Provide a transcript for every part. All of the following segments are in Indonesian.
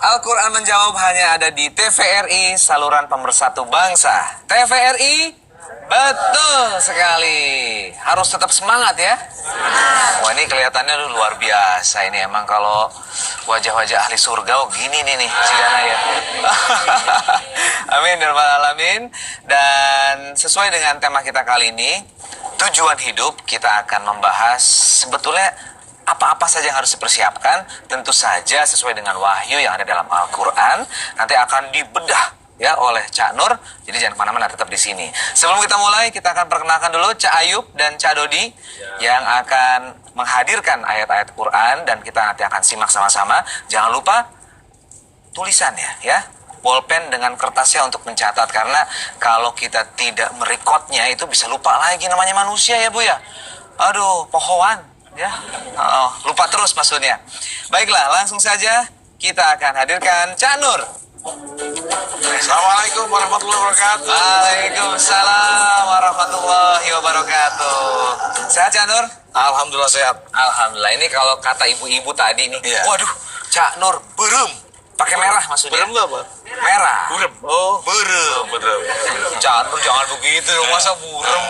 Al-Quran Menjawab hanya ada di TVRI, saluran pemersatu bangsa. TVRI, betul sekali. Harus tetap semangat ya. Wah, ini kelihatannya luar biasa. Ini emang kalau wajah-wajah ahli surga, oh gini nih Cigana ya. Amin ya rabbal alamin. Dan sesuai dengan tema kita kali ini, tujuan hidup, kita akan membahas sebetulnya apa-apa saja yang harus dipersiapkan. Tentu saja sesuai dengan wahyu yang ada dalam Al-Quran. Nanti akan dibedah ya oleh Cak Nur. Jadi jangan kemana-mana, tetap di sini. Sebelum kita mulai, kita akan perkenalkan dulu Cak Ayub dan Cak Dodi yang akan menghadirkan ayat-ayat Quran dan kita nanti akan simak sama-sama. Jangan lupa tulisannya ya, bolpen dengan kertasnya untuk mencatat, karena kalau kita tidak merekodnya itu bisa lupa lagi, namanya manusia ya Bu ya. Aduh, pohoan ya. Lupa terus maksudnya. Baiklah, langsung saja kita akan hadirkan Cak Nur. Assalamualaikum warahmatullahi wabarakatuh. Waalaikumsalam warahmatullahi wabarakatuh. Sehat Cak Nur? Alhamdulillah sehat. Alhamdulillah. Ini kalau kata ibu-ibu tadi nih, Iya. waduh, Cak Nur berem. Pakai merah maksudnya. Berem itu apa? Merah. Burem. Oh, Berem. berem. Cak Nur jangan begitu dong, masa burem.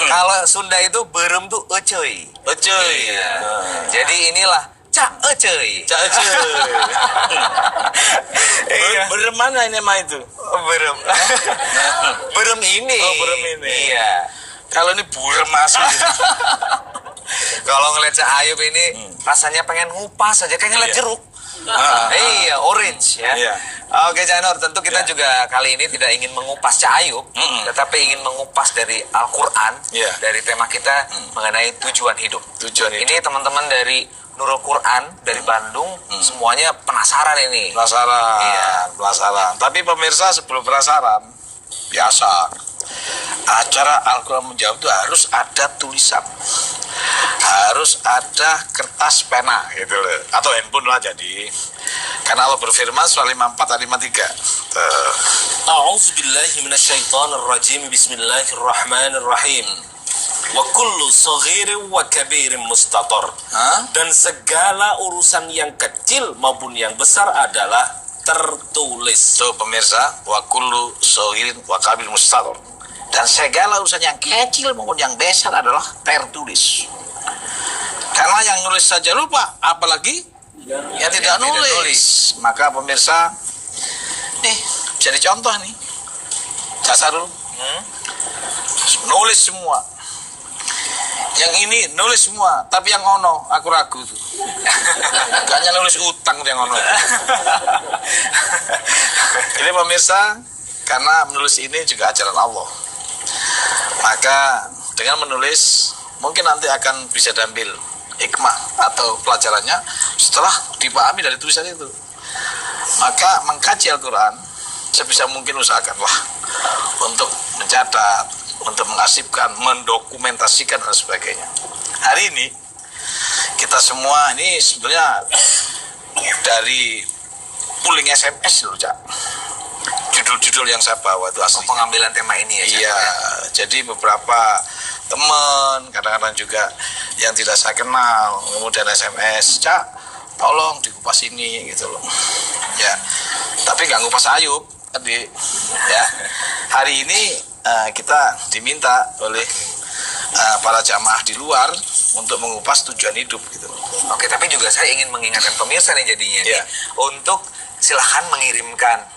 Kalau Sunda itu berem tuh eceuy. Eceuy. Iya. Jadi inilah Cak eceuy. Cak eceuy. Iya. Berem mana ini mah itu? Berem. Berem ini. Oh, berem ini. Iya. Kalau ini burem asli. Kalau ngeliat Cak Ayub ini rasanya pengen ngupas aja, kayak ngeliat Iya. jeruk. Ah. Iya, orange ya. Iya. Oke Cak Nur, tentu kita Iya. juga kali ini tidak ingin mengupas Cak Ayub, tetapi ingin mengupas dari Al-Quran, Iya. dari tema kita mengenai tujuan hidup. Tujuan hidup. Ini teman-teman dari Nurul Quran dari Bandung, semuanya penasaran ini. Penasaran. Iya. Penasaran. Tapi pemirsa, sebelum penasaran, biasa acara Al-Quran Menjawab itu harus ada tulisan, harus ada kertas pena gitu loh, atau handphone lah. Jadi karena Allah berfirman surah 54 ayat 53. A'udzu billahi minasyaitonir rajim. Bismillahirrahmanirrahim. Wa kullu saghirin wa kabirin mustatar. Dan segala urusan yang kecil maupun yang besar adalah tertulis. So pemirsa, wa kullu saghirin wa kabirin mustatar. Dan segala urusan yang kecil maupun yang besar adalah tertulis. Karena yang nulis saja lupa, apalagi yang tidak nulis. Maka pemirsa, nih jadi contoh nih, Jasarul nulis semua. Yang ini nulis semua, tapi yang ono aku ragu tuh. Kayaknya nulis utang tuh yang ono. Ini pemirsa, karena menulis ini juga ajaran Allah. Maka dengan menulis mungkin nanti akan bisa diambil hikmah atau pelajarannya setelah dipahami dari tulisan itu. Maka mengkaji Al-Quran sebisa mungkin usahakanlah untuk mencatat, untuk mengarsipkan, mendokumentasikan dan sebagainya. Hari ini kita semua ini sebenarnya dari pooling SMS loh, Cak. Judul-judul yang saya bawa itu asli. Pengambilan tema ini ya Cak Iya, Nur, ya? jadi beberapa teman kadang-kadang juga yang tidak saya kenal kemudian SMS, Cak, tolong dikupas ini gitu loh. Ya, tapi nggak ngupas Ayub tadi. Ya, hari ini kita diminta oleh para jamaah di luar untuk mengupas tujuan hidup gitu loh. Oke, tapi juga saya ingin mengingatkan pemirsa nih jadinya nih, Iya. untuk silahkan mengirimkan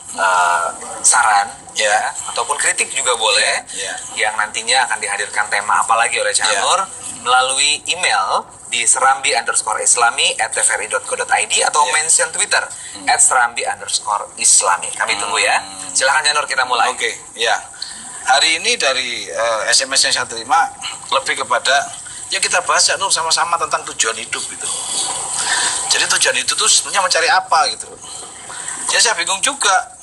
saran ya, ataupun kritik juga boleh, Iya. yang nantinya akan dihadirkan tema apa lagi oleh Cak Iya. Nur melalui email di serambi_islami@tvri.co.id atau mention Twitter @serambi_islami. Kami tunggu ya. Silahkan Cak Nur, kita mulai. Oke, ya. Hari ini dari SMS yang saya terima lebih kepada ya kita bahas ya Nur sama-sama tentang tujuan hidup gitu. Jadi tujuan itu tuh sebenarnya mencari apa gitu. Ya saya bingung juga.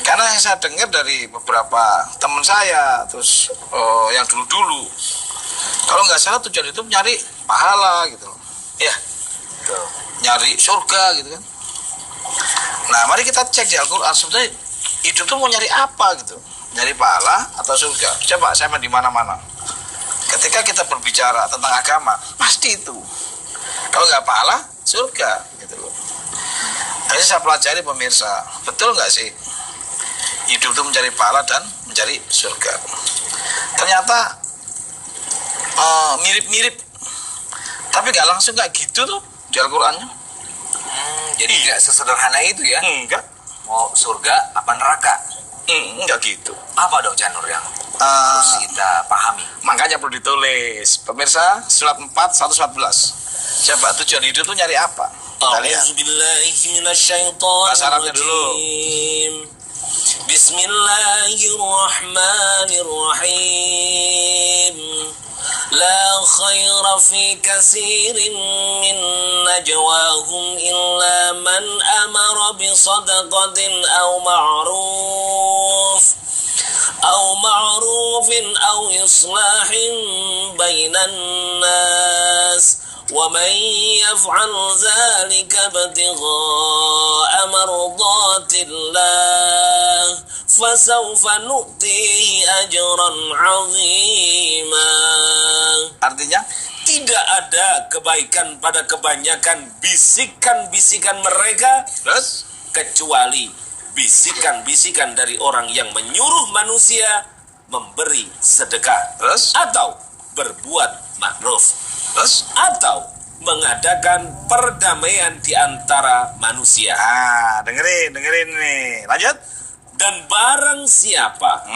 Karena yang saya dengar dari beberapa teman saya terus yang dulu-dulu, kalau nggak salah tujuan itu mencari pahala gitu. Ya, nyari surga gitu kan. Nah, mari kita cek di Al-Quran sebenarnya hidup tuh mau nyari apa gitu. Nyari pahala atau surga? Coba saya di mana-mana. Ketika kita berbicara tentang agama, pasti itu. Kalau nggak pahala, surga gitu loh. Akhirnya saya pelajari pemirsa, betul nggak sih hidup itu mencari pahala dan mencari surga? Ternyata mirip-mirip, tapi nggak langsung kayak gitu tuh di Al-Qurannya. Jadi nggak sesederhana itu ya? Enggak, Mau surga apa neraka? enggak gitu. Apa dong Janur yang harus kita pahami? Makanya perlu ditulis. Pemirsa, surat 4, 114. Coba tujuan hidup itu nyari apa? Kita lihat. A'udzubillahi minasyaitonir Bahasa Arabnya dulu. rajim. Bismillahirrahmanirrahim. La khaira fi katsirin min najwahum illa man amara bi sadaqatin aw ma'rufin aw islahin bainan nas. ومن يفعل ذلك ابتغاء مرضات الله فسوف نؤتيه أجرا عظيما. Artinya, tidak ada kebaikan pada kebanyakan bisikan-bisikan mereka terus kecuali bisikan-bisikan dari orang yang menyuruh manusia memberi sedekah terus atau berbuat ma'ruf terus. atau mengadakan perdamaian di antara manusia. Dengerin nih. Lanjut. Dan barang siapa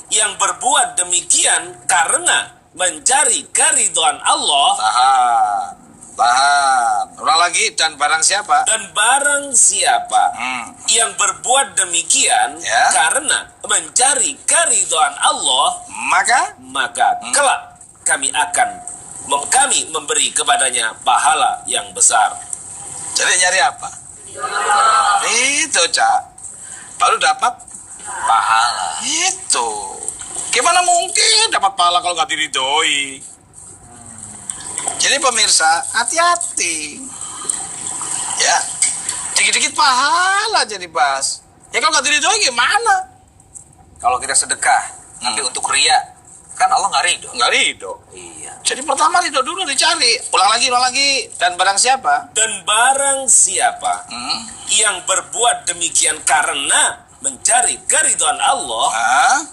yang berbuat demikian karena mencari keridhaan Allah, Tahan. Ulang lagi. Dan barang siapa? dan barang siapa yang berbuat demikian Ya. karena mencari keridhaan Allah, Maka kelak kami memberi kepadanya pahala yang besar. jadi nyari apa? Itu, Cak. Baru dapat Pahala. itu. Gimana mungkin dapat pahala kalau nggak diridhoi? Jadi pemirsa, hati-hati. Ya, dikit-dikit pahala jadi bahas. Ya kalau nggak diridhoi gimana? Kalau kita sedekah, tapi untuk ria, kan Allah nggak ridho. Nggak ridho. Iya. Jadi pertama ridho dulu dicari. Ulang lagi. Dan barang siapa? Dan barang siapa yang berbuat demikian karena mencari keridhaan Allah,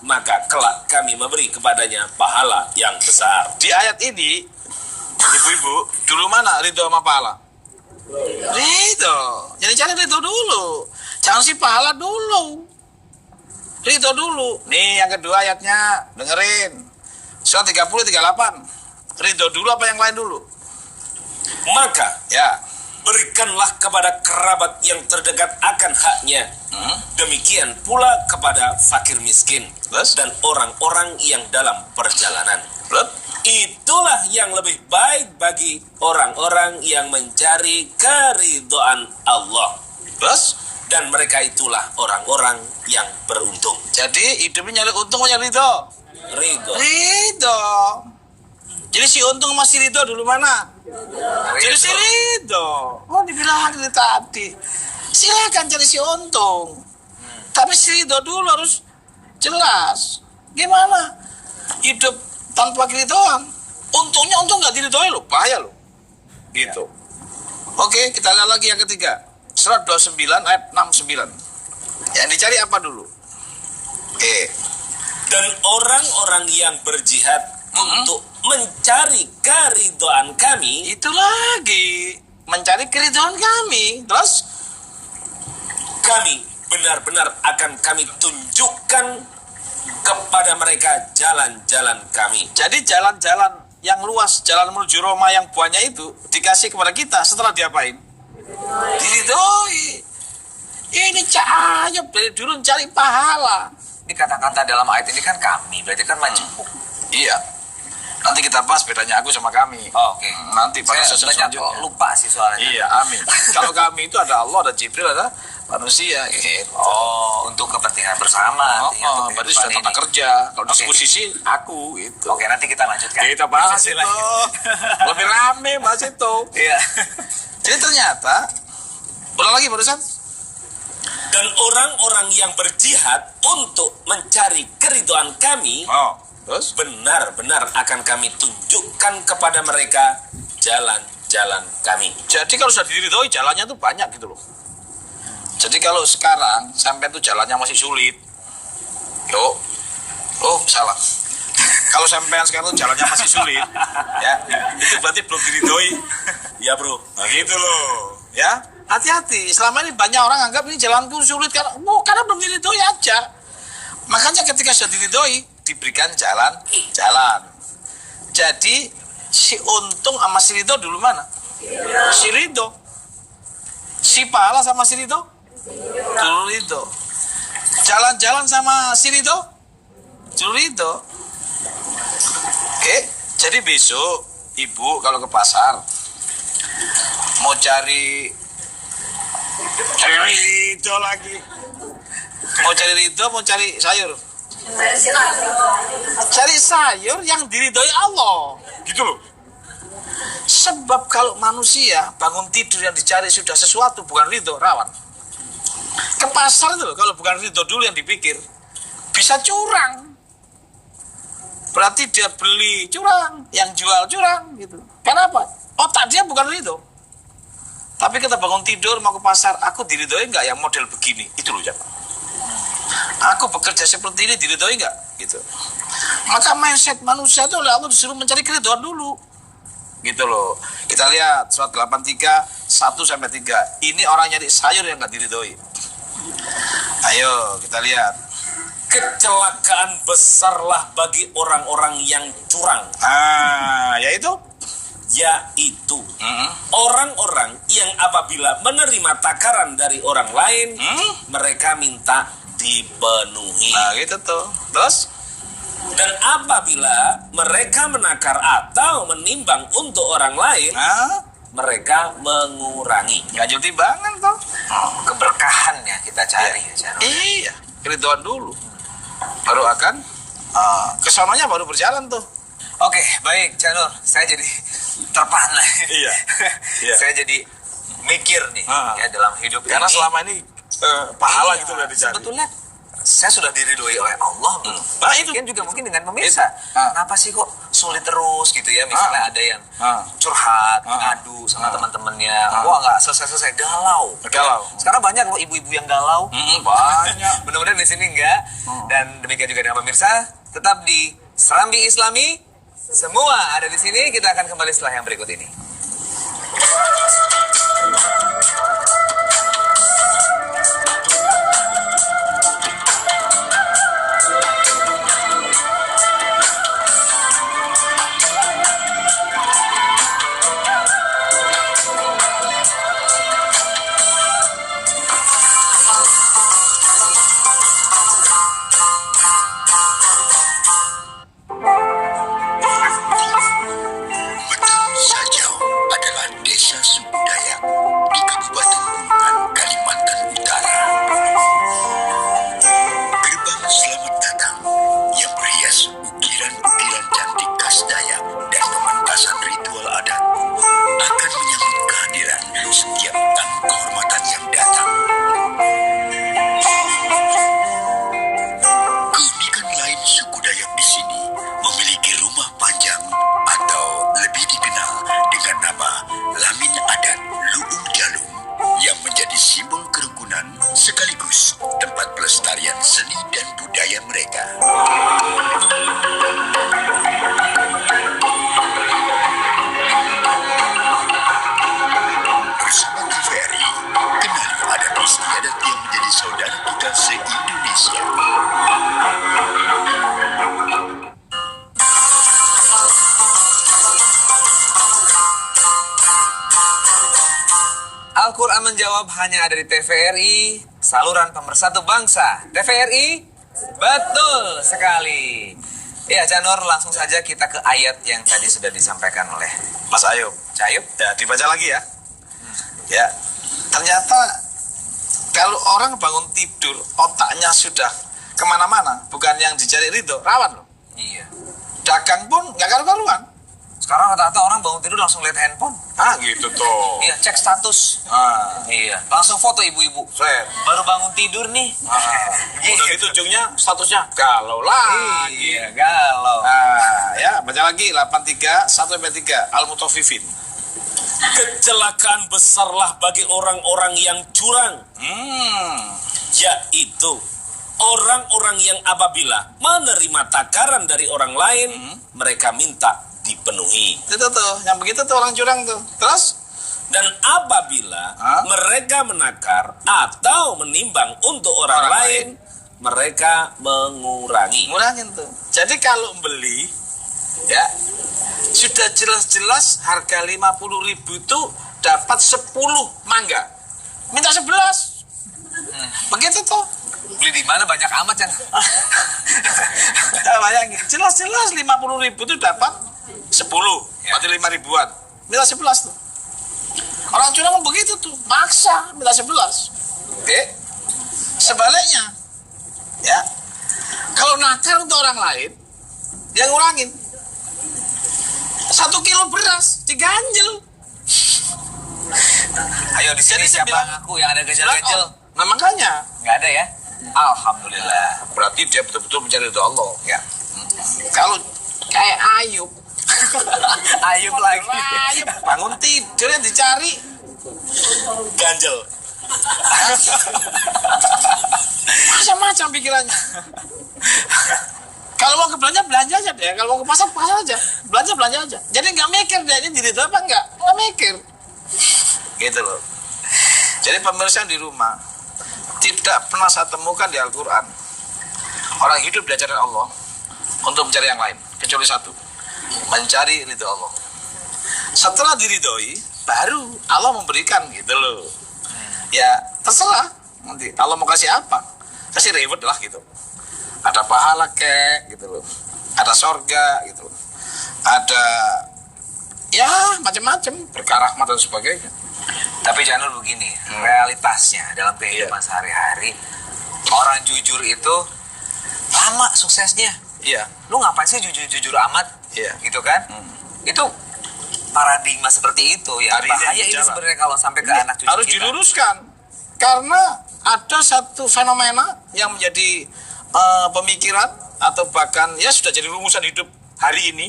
maka kelak kami memberi kepadanya pahala yang besar. Di ayat ini, ibu-ibu, dulu mana ridho sama pahala? Ridho. Jadi cari ridho dulu. Jangan si pahala dulu. Ridho dulu. Nih yang kedua ayatnya, dengerin. Surat 30, 38. Ridho dulu apa yang lain dulu? Maka Ya. berikanlah kepada kerabat yang terdekat akan haknya. Demikian pula kepada fakir miskin Terus? dan orang-orang yang dalam perjalanan. Betul? Itulah yang lebih baik bagi orang-orang yang mencari keridhaan Allah. Terus? Dan mereka itulah orang-orang yang beruntung. Jadi hidupnya nyari untung apa nyari ridho? Ridho. Ridho. Jadi si untung masih ridho dulu mana? Jadi si ridho. Oh dibilang dari tadi. Silakan cari si untung. Tapi si ridho dulu harus jelas. Gimana? Hidup tanpa keridhoan. Untungnya untung nggak diridhoi loh. Bahaya loh. Gitu. Oke, kita lihat lagi yang ketiga. Surat 29 ayat 69. Yang dicari apa dulu? Dan orang-orang yang berjihad untuk mencari keridhaan kami, Itu lagi. Mencari keridhaan kami. Terus? kami benar-benar akan kami tunjukkan kepada mereka jalan-jalan kami. Jadi jalan-jalan yang luas, jalan menuju Roma yang banyak itu dikasih kepada kita setelah diapain? Diridhoi. Ini cahaya dari dulu cari pahala. Ini kata-kata dalam ayat ini kan kami, berarti kan majemuk. Iya. Nanti kita bahas bedanya aku sama kami. Oh, oke. Nanti pada Saya sesi banyak selanjutnya. kok lupa sih soalnya. Iya, amin. Kalau kami itu ada Allah, ada Jibril, ada manusia. Gitu. Oh, untuk kepentingan bersama. artinya untuk Berarti sudah kehidupan tata ini. kerja. Kalau Oke. disposisi aku itu. Oke, nanti kita lanjutkan. Kita bahas itu. Istilahnya. Lebih rame bahas itu. Iya. Jadi ternyata, ulang lagi barusan. Dan orang-orang yang berjihad untuk mencari keridhaan kami, Terus? benar-benar akan kami tunjukkan kepada mereka jalan-jalan kami. Jadi kalau sudah diridhoi jalannya tuh banyak gitu loh. Jadi kalau sekarang sampai tuh jalannya masih sulit. Oh, salah. Kalau sampean sekarang tuh jalannya masih sulit, ya, itu berarti belum diridhoi. Ya, Bro. Nah, gitu loh. Ya, hati-hati. Selama ini banyak orang anggap ini jalanku sulit karena belum diridhoi aja. Makanya ketika sudah diridhoi, diberikan jalan. Jadi si untung sama si ridho dulu mana? Si ridho. Si pahala sama si ridho? Dulu ridho. Jalan-jalan sama si ridho? Dulu ridho. Oke, jadi besok ibu kalau ke pasar mau cari ridho lagi. Mau cari ridho, mau cari sayur. Cari sayur yang diridhoi Allah. Gitu loh. Sebab kalau manusia bangun tidur yang dicari sudah sesuatu bukan ridho, rawan. Ke pasar itu loh, kalau bukan ridho dulu yang dipikir, bisa curang. Berarti dia beli curang, yang jual curang gitu. Kenapa? Otak dia bukan ridho. Tapi kita bangun tidur mau ke pasar, aku diridhoi enggak yang model begini? Itu loh, Jaka. Aku bekerja seperti ini diridhoi enggak? Gitu. Maka mindset manusia itu oleh Allah disuruh mencari keridhaan dulu. Gitu loh. Kita lihat surat 83 1-3. Ini orang nyari sayur yang enggak diridhoi. Ayo kita lihat. Kecelakaan besarlah bagi orang-orang yang curang. Yaitu orang-orang yang apabila menerima takaran dari orang lain, mereka minta dipenuhi. Nah, gitu tuh. Terus? Dan apabila mereka menakar atau menimbang untuk orang lain, mereka mengurangi. Ganjil timbangan tuh. Keberkahannya kita cari. Iya, keridhaan dulu. Baru akan kesononya baru berjalan tuh. Oke, baik, Canur. Saya jadi terpana. Iya. Saya jadi mikir nih ya dalam hidup Karena ini. selama ini pahala gitu loh dicari. Sebetulnya saya sudah diridhoi oleh Allah belum? Nah, itu. Mungkin dengan pemirsa. Kenapa sih kok sulit terus gitu ya? Misalnya ada yang curhat, ngadu sama teman-temannya. Wah, nggak selesai-selesai, galau. Sekarang banyak loh ibu-ibu yang galau. Banyak. Mudah-mudahan di sini enggak. Dan demikian juga dengan pemirsa. Tetap di Serambi Islami. Semua ada di sini. Kita akan kembali setelah yang berikut ini. Al-Quran menjawab hanya ada di TVRI, saluran pemersatu bangsa. TVRI, betul sekali. Ya, Canur, langsung saja kita ke ayat yang tadi sudah disampaikan oleh Mas Ayub. Cayub. Ya, dibaca lagi ya. Ya, ternyata kalau orang bangun tidur, otaknya sudah kemana-mana, bukan yang dicari ridho, rawan loh. Iya. Dagang pun nggak karu-karuan. Sekarang rata-rata orang bangun tidur langsung lihat handphone. Gitu tuh. Iya, cek status. Iya, langsung foto ibu-ibu. Baru bangun tidur nih. Udah gitu ujungnya statusnya galau lagi. Iya, galau. Ya, baca lagi 83 1-3 Al-Mutaffifin. Kecelakaan besarlah bagi orang-orang yang curang, yaitu orang-orang yang apabila menerima takaran dari orang lain, mereka minta dipenuhi. Itu tuh, yang begitu tuh orang curang tuh. Terus? Dan apabila mereka menakar atau menimbang untuk orang lain, mereka mengurangi. Ngurangin tuh. Jadi kalau beli, ya, sudah jelas-jelas harga 50.000 itu dapat 10 mangga. Minta 11. Begitu tuh. Beli di mana banyak amat yang. Nah, bayangin, jelas-jelas 50.000 itu dapat 10, berarti 5 ribuan. Minta 11 tuh. Orang curang begitu tuh, maksa minta 11. Oke. Sebaliknya, ya, kalau nakal untuk orang lain, dia ngurangin. 1 kilo beras diganjel. Ayo di sini Jadi siapa 9 ngaku yang ada ganjel-ganjel? Nah makanya, Nggak ada ya? Alhamdulillah. berarti dia betul-betul mencari ridho Allah. Ya. Kalau kayak Ayub, Ayub lagi. Ayub bangun tidur yang dicari Ganjel. macam-macam pikirannya. Kalau mau ke belanja aja deh. Kalau mau ke pasar aja. Belanja aja. Jadi nggak mikir deh ini diri apa enggak? Nggak mikir. Gitu loh. Jadi pemirsa di rumah tidak pernah saya temukan di Al-Quran orang hidup diajarin Allah untuk mencari yang lain kecuali satu, mencari ridho Allah. Setelah diridhoi baru Allah memberikan gitu loh. Ya terserah nanti Allah mau kasih apa, kasih reward lah gitu. Ada pahala kek gitu loh, ada sorga gitu, ada ya macam-macam berkah rahmat dan sebagainya. Tapi jangan dulu begini, realitasnya dalam kehidupan sehari-hari, orang jujur itu lama suksesnya. Iya. Lu ngapain sih jujur-jujur amat? Iya. Gitu kan? Itu paradigma seperti itu ya. Hari ini Bahaya ini bicara. sebenarnya kalau sampai ke anak cucu Harus kita. diluruskan karena ada satu fenomena yang menjadi pemikiran atau bahkan ya sudah jadi rumusan hidup hari ini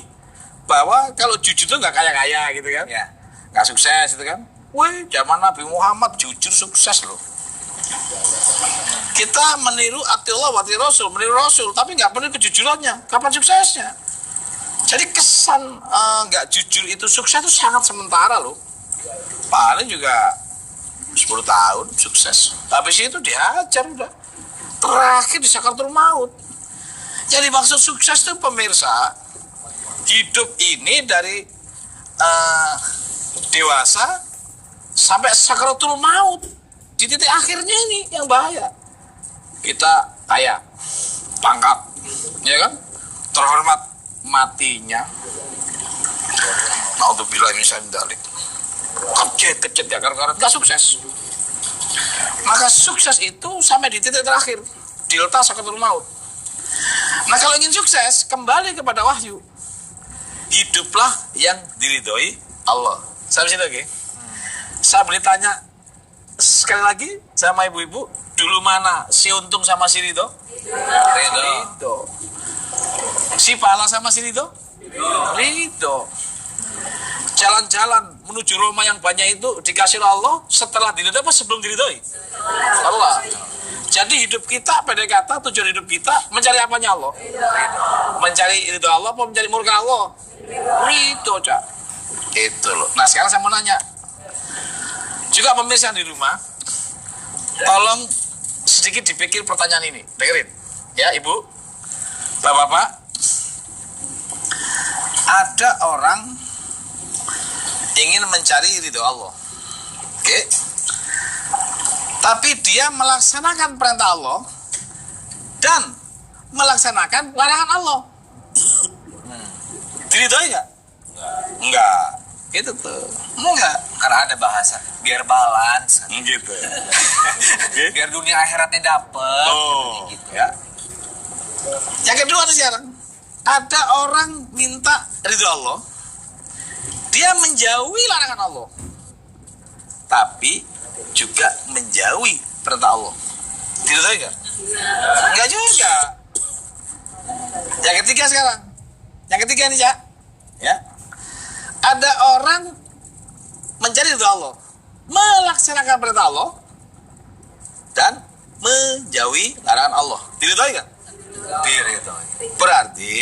bahwa kalau jujur itu nggak kaya-kaya gitu kan, Ya. nggak sukses gitu kan. Wih, zaman Nabi Muhammad jujur sukses loh. Kita meniru Atillah wa Rasul, meniru Rasul, tapi nggak meniru kejujurannya. Kapan suksesnya? Jadi kesan nggak jujur itu sukses itu sangat sementara loh. Paling juga 10 tahun sukses. Habis itu dihajar udah. Terakhir di sakaratul maut. Jadi maksud sukses itu pemirsa, hidup ini dari dewasa sampai sakaratul maut. Di titik akhirnya ini yang bahaya. Kita kaya, pangkat, ya kan? Terhormat, matinya. Naudzubillah min dzalik. Kecet ya karena nggak sukses. Maka sukses itu sampai di titik terakhir, delta sakaratul maut. Nah kalau ingin sukses, kembali kepada wahyu. Hiduplah yang diridhoi Allah. Sampai situ oke? Saya boleh tanya sekali lagi sama ibu-ibu, dulu mana si untung sama si Ridho? Ridho. Si Pala sama si Ridho? Ridho. Jalan-jalan menuju Roma yang banyak itu dikasih Allah setelah diridhoi apa sebelum diridhoi? Allah. Jadi hidup kita, pendek kata, tujuan hidup kita mencari apanya Allah? Mencari ridho Allah apa mencari murka Allah? Ridho, Cak. Itu loh. Nah sekarang saya mau nanya, juga pemirsa di rumah, tolong sedikit dipikir pertanyaan ini. Dengerin, ya Ibu, Bapak-bapak. Ada orang ingin mencari ridho Allah, oke? Tapi dia melaksanakan perintah Allah dan melaksanakan larangan Allah. Diridhoi nggak? Enggak. Gitu tuh. Enggak. Karena ada bahasa biar balance, Gitu. biar dunia akhiratnya dapet. Oh, Gitu. ya. Yang kedua nih sekarang, ada orang minta ridho Allah, dia menjauhi larangan Allah, tapi juga menjauhi perintah Allah. Diridhoi nggak? Enggak juga. Yang ketiga sekarang, yang ketiga nih ya, ada orang mencari ridho Allah, melaksanakan perintah Allah, dan menjauhi larangan Allah. Diridhoi kan? Diridhoi. Berarti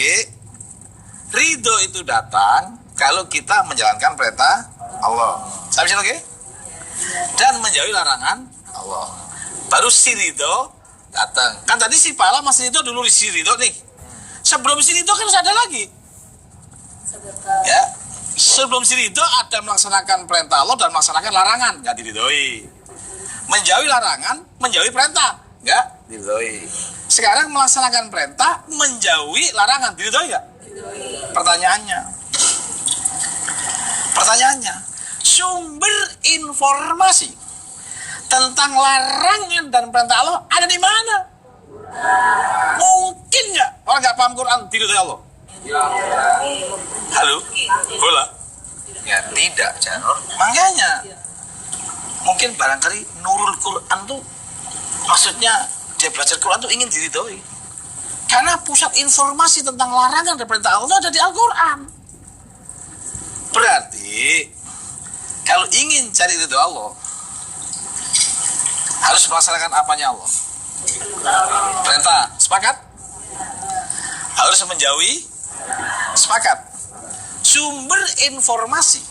ridho itu datang kalau kita menjalankan perintah Allah. Sampai sini oke? Dan menjauhi larangan Allah. Baru si ridho datang. Kan tadi si pahala masih ridho dulu si ridho nih. Sebelum si ridho kan harus ada lagi. Ya. Sebelum si ridho ada melaksanakan perintah Allah dan melaksanakan larangan, nggak diridhoi. Menjauhi larangan, menjauhi perintah, nggak diridhoi. Sekarang melaksanakan perintah, menjauhi larangan, diridhoi nggak? Pertanyaannya, sumber informasi tentang larangan dan perintah Allah ada di mana? Mungkin nggak orang nggak paham Quran diridhoi Allah? Halo, bola? Ya tidak, Janur. Makanya mungkin barangkali nurul Quran tuh maksudnya dia belajar Quran tuh ingin diridhoi. Karena pusat informasi tentang larangan dan perintah Allah ada di Al-Quran. Berarti kalau ingin cari ridho Allah harus melaksanakan apanya Allah? Perintah, sepakat? Harus menjauhi, sepakat. Sumber informasi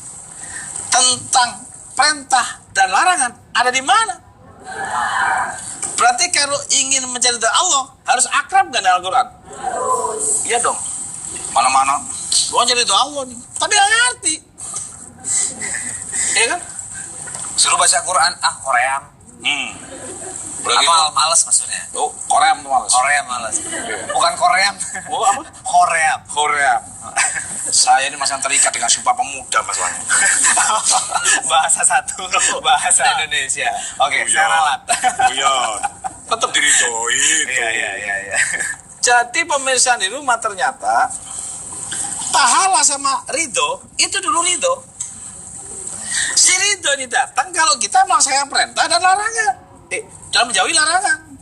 tentang perintah dan larangan ada di mana? Berarti kalau ingin mencari ridho Allah harus akrab dengan Al-Quran. Iya dong. Mana-mana gua cari ridho Allah nih, tapi nggak ngerti. Iya kan? Suruh baca Quran, Koream. Apa males maksudnya? Oh, Koream tuh males. Koream males. Bukan Koream. Oh, apa? Koream. Saya ini masih terikat dengan Sumpah Pemuda masalahnya. Bahasa satu, bahasa Indonesia. Oke, saya ralat. Iya. Tetap diridhoi. Iya. Jadi pemirsa di rumah ternyata pahala sama ridho itu dulu ridho. Si ridho ini datang kalau kita melaksanakan perintah dan larangan. Dan menjauhi larangan.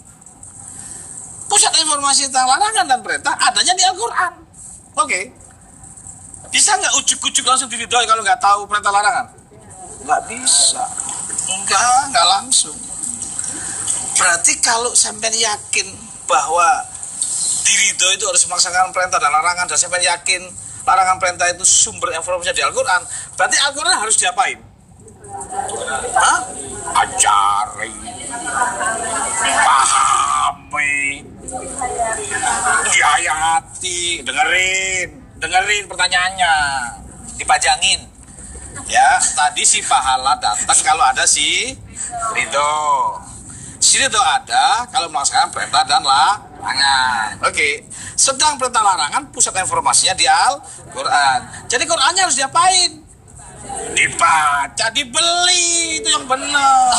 Pusat informasi tentang larangan dan perintah adanya di Al-Quran. Oke. Bisa nggak ujuk-ujuk langsung diridhoi kalau nggak tahu perintah larangan? Nggak bisa. Nggak langsung. Berarti kalau sampai yakin bahwa diridhoi itu harus melaksanakan perintah dan larangan, dan sampai yakin larangan perintah itu sumber informasinya di Al-Quran, berarti Al-Quran harus diapain? Hah? Ajari, pahami, dihayati, dengerin pertanyaannya, Dipajangin. ya. Tadi si pahala datang kalau ada si ridho. Si ridho ada kalau melaksanakan perintah dan larangan. Oke. Sedang perintah larangan pusat informasinya di Al-Quran. Jadi Qurannya harus diapain? Dibaca, dibeli, itu yang benar.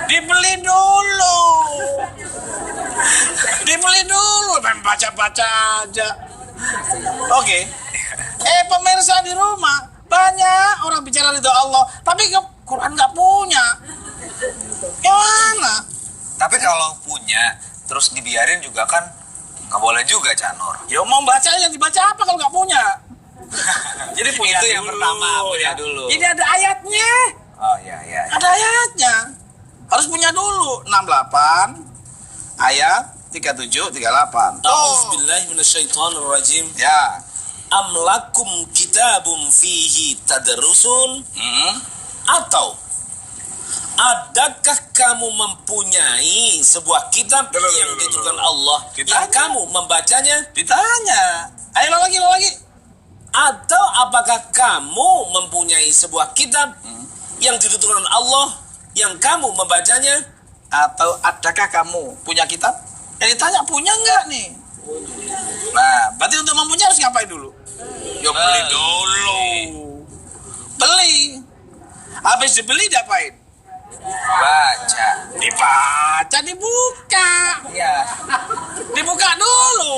Dibeli dulu. Main baca-baca aja. Oke. Pemirsa di rumah, banyak orang bicara ridho Allah, tapi Quran nggak punya. Gimana? Tapi kalau punya, terus dibiarin juga kan nggak boleh juga, Janur. Ya mau baca aja, dibaca apa kalau nggak punya? Jadi punya Itu dulu, yang pertama, punya ya. dulu. Ini ada ayatnya. Oh iya. Ada ayatnya. Harus punya dulu. 68 ayat 37 38. A'udzubillahi minasyaitonirrajim. Ya. Am lakum kitabun fihi tadrusun, atau adakah kamu mempunyai sebuah kitab yang diturunkan Allah yang kamu membacanya? Ditanya. Ayo lo lagi. Atau apakah kamu mempunyai sebuah kitab yang diturunkan Allah yang kamu membacanya? Atau adakah kamu punya kitab? Yang ditanya punya enggak nih? Nah, berarti untuk mempunyai harus ngapain dulu? Ya beli dulu. Beli. Habis dibeli diapain? Baca. Dibaca, dibuka. Iya. Dibuka dulu.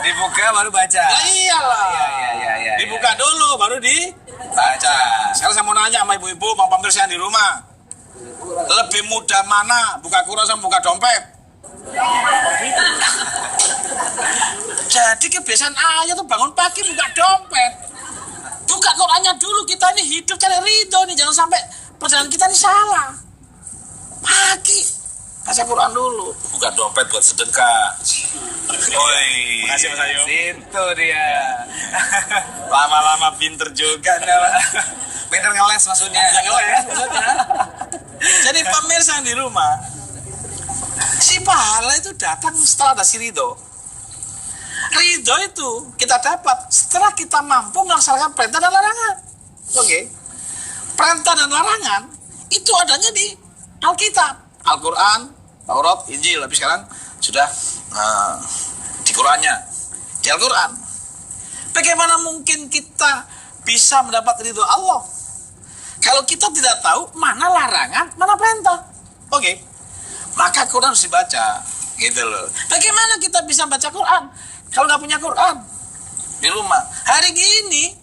Dibuka baru baca. Nah, iyalah. Iya. Dibuka dulu baru dibaca. Sekarang saya mau nanya sama ibu-ibu, sama pemirsa yang di rumah. Lebih mudah mana buka Quran sama buka dompet? Jadi kebiasaan ayah tuh bangun pagi buka dompet. Buka Qurannya dulu, kita ini hidup cari ridho nih, jangan sampai perjalanan kita ini salah. Pagi baca Quran dulu. Buka dompet buat sedekah. Oi, Makasih, Mas Ayu. Itu dia. Lama-lama pinter juga nih. Pinter ngeles maksudnya. Jadi pemirsa yang di rumah, si pahala itu datang setelah ada si ridho. Ridho itu kita dapat setelah kita mampu melaksanakan perintah dan larangan. Oke. Perintah dan larangan itu adanya di Alkitab, Al-Quran, Taurat, Injil. Tapi sekarang sudah di Qurannya, di Al-Quran. Bagaimana mungkin kita bisa mendapat ridho Allah kalau kita tidak tahu mana larangan, mana perintah? Oke. Maka Quran harus dibaca, gitu loh. Bagaimana kita bisa baca Quran kalau nggak punya Quran di rumah? Hari gini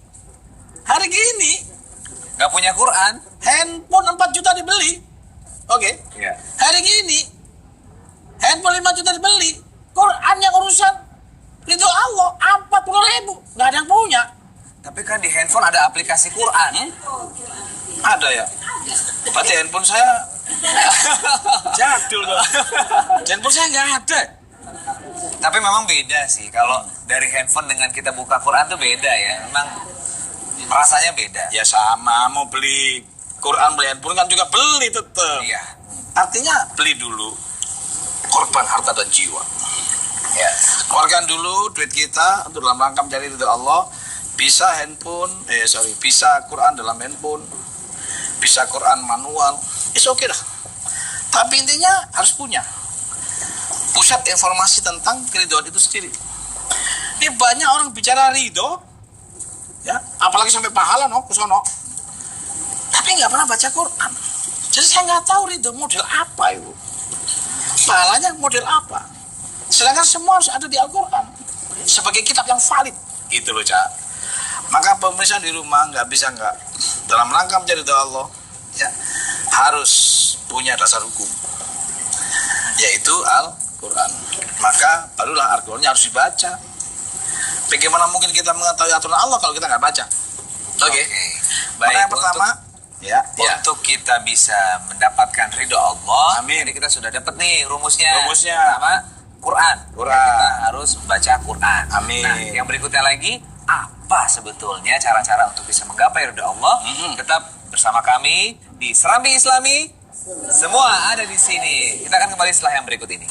Nggak punya Quran. handphone 4 juta dibeli. Oke. Iya. Hari gini handphone 5 juta dibeli. Quran yang urusan ridho Allah 40.000, nggak ada yang punya. Tapi kan di handphone ada aplikasi Quran. Ada ya? Berarti handphone saya jadul kok. Handphone saya nggak ada. Tapi memang beda sih. Kalau dari handphone dengan kita buka Quran tuh beda ya. Memang rasanya beda. Ya sama, mau beli Quran, beli handphone kan juga beli tetap. Iya. Artinya beli dulu korban harta dan jiwa. Ya. Keluarkan dulu duit kita untuk dalam rangka mencari ridho Allah. Bisa bisa Quran dalam handphone, bisa Quran manual, oke dah. Tapi intinya harus punya pusat informasi tentang keridhaan itu sendiri. Ini banyak orang bicara ridho, ya, apalagi sampai pahala kusono, tapi nggak pernah baca Quran. Jadi saya nggak tahu ridho model apa itu, pahalanya model apa. Sedangkan semua harus ada di Al-Quran sebagai kitab yang valid, gitu loh, Cak. Maka pemirsa di rumah nggak bisa nggak dalam rangka mencari ridho Allah, ya, harus punya dasar hukum, yaitu Al-Quran. Maka barulah Al-Qurannya harus dibaca. Bagaimana mungkin kita mengetahui aturan Allah kalau kita nggak baca? Oke. Maka Baik, yang pertama, ya. Untuk kita bisa mendapatkan ridho Allah, Amin. jadi kita sudah dapat nih rumusnya. Rumusnya. Pertama, Quran. Quran. Kita harus baca Quran. Amin. Nah, yang berikutnya lagi, apa sebetulnya cara-cara untuk bisa menggapai ridho Allah? Tetap bersama kami di Serambi Islami. Semua ada di sini. Kita akan kembali setelah yang berikut ini.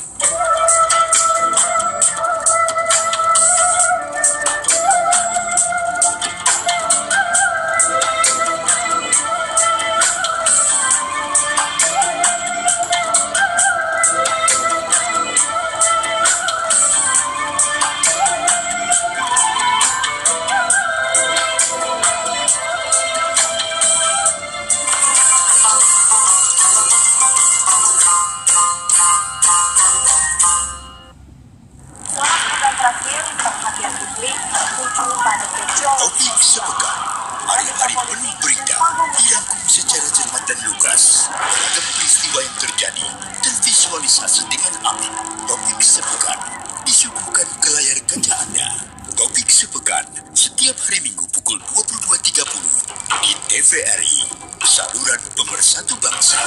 Topik sepekan, hari-hari penuh berita, dirangkum secara cermat dan lugas, beragam peristiwa yang terjadi, tervisualisasi dengan apik. Topik sepekan disuguhkan ke layar kaca Anda. Topik sepekan setiap hari Minggu pukul 22.30 di TVRI, saluran pemersatu bangsa.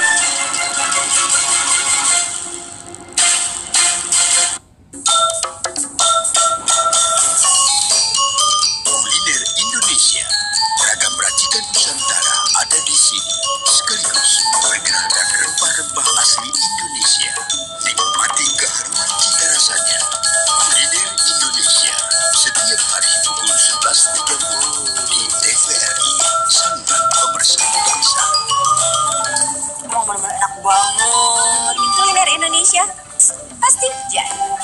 Kuliner Indonesia, beragam racikan Nusantara ada di sini, sekaligus memperkenalkan rempah-rempah asli Indonesia. Nikmati keharuman cita rasanya. Kuliner Indonesia, setiap hari pukul 11.30 di TVRI, saluran pemersatu bangsa. Emang bener-bener enak banget. Kuliner Indonesia pasti jadi.